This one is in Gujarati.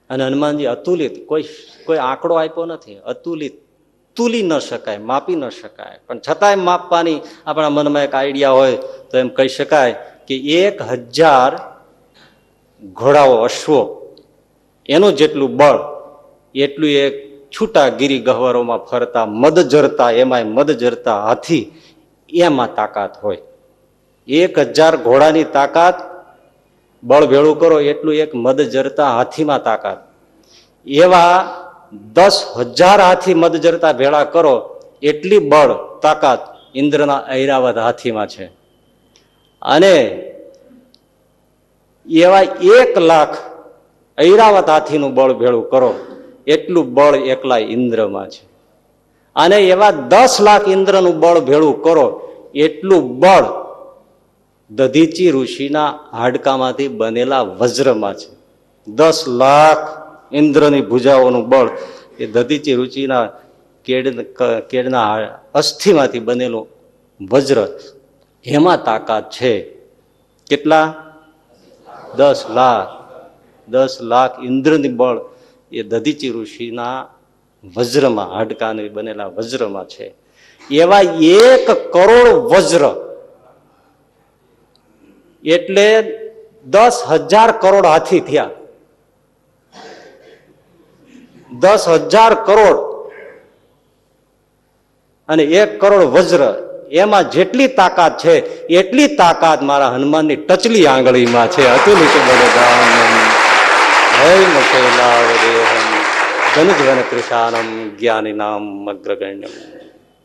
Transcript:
અને હનુમાનજી અતુલિત, કોઈ આંકડો આપ્યો નથી, અતુલિત, તુલી ન શકાય, માપી ન શકાય, પણ છતાંય માપવાની આપણા મનમાં એક આઈડિયા હોય તો એમ કહી શકાય કે 1000 ઘોડાઓ, અશ્વો, એનું જેટલું બળ એટલું એક છૂટા ગીરી ગહ્વરોમાં ફરતા મદ જરતા, એમાંય મદ જરતા હાથી, એમાં તાકાત હોય. 1000 ઘોડાની તાકાત, બળ ભેળું કરો એટલું એક મદ જરતા હાથીમાં તાકાત. એવા 10,000 હાથી મદ જરતા ભેળા કરો એટલી બળ તાકાત ઇન્દ્રના ઐરાવત હાથીમાં છે. અને એવા 1 લાખ ઐરાવત હાથીનું બળ ભેળું કરો એટલું બળ એકલા ઇન્દ્રમાં છે. અને એવા 10 લાખ ઇન્દ્રનું બળ ભેળું કરો એટલું બળ દધીચી ઋષિના હાડકામાંથી બનેલા વજ્રમાં છે. 10 લાખ ઇન્દ્રની ભુજાઓનું બળ એ દધીચી ઋષિના કેડના અસ્થિમાંથી બનેલું વજ્ર, એમાં તાકાત છે. કેટલા? 10 લાખ. 10 લાખ ઇન્દ્રની બળ એ દધીચી ઋષિના વજ્રમાં, હાડકાને બનેલા વજ્રમાં છે. એવા 1 કરોડ વજ્ર એટલે 10,000 કરોડ હાથી થયા. 10,000 કરોડ અને 1 કરોડ વજ્ર, એમાં જેટલી તાકાત છે એટલી તાકાત મારા હનુમાનની ટચલી આંગળીમાં છે. અતુલિત બલધામમ હૈમ શૈલાવદેહમ ધનુજવન કૃષાનમ જ્ઞાનિનામ અગ્રગણ્યમ.